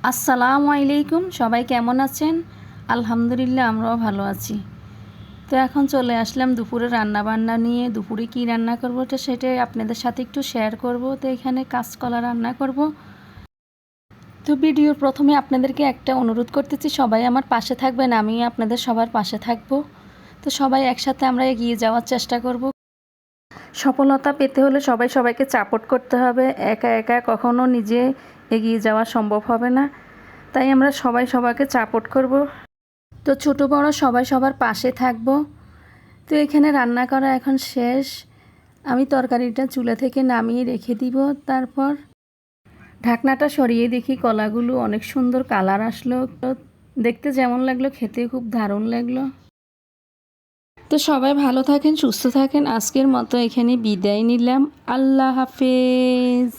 আসসালামু আলাইকুম, সবাই কেমন আছেন? আলহামদুলিল্লাহ, আমরাও ভালো আছি। তো এখন চলে আসলাম দুপুরে রান্না বান্না নিয়ে। দুপুরে কি রান্না করব তো সেটাই আপনাদের সাথে একটু শেয়ার করব। তো এখানে কাঁচকলা রান্না করব। তো ভিডিওর প্রথমে আপনাদেরকে একটা অনুরোধ করতেছি, সবাই আমার পাশে থাকবেন, আমি আপনাদের সবার পাশে থাকব। তো সবাই একসাথে আমরা এগিয়ে যাওয়ার চেষ্টা করব। সফলতা পেতে হলে সবাই সবাইকে সাপোর্ট করতে হবে। একা একা কখনো নিজে এগিয়ে যাওয়া সম্ভব হবে না। তাই আমরা সবাই সবাইকে সাপোর্ট করব। তো ছোটো বড় সবাই সবার পাশে থাকব। তো এখানে রান্না করা এখন শেষ। আমি তরকারিটা চুলা থেকে নামিয়ে রেখে দিব। তারপর ঢাকনাটা সরিয়ে দেখি কলাগুলো অনেক সুন্দর কালার আসলো। দেখতে যেমন লাগলো, খেতে খুব দারুণ লাগলো। তো সবাই ভালো থাকেন, সুস্থ থাকেন। আজকের মতো এখানে বিদায় নিলাম। আল্লাহ হাফেজ।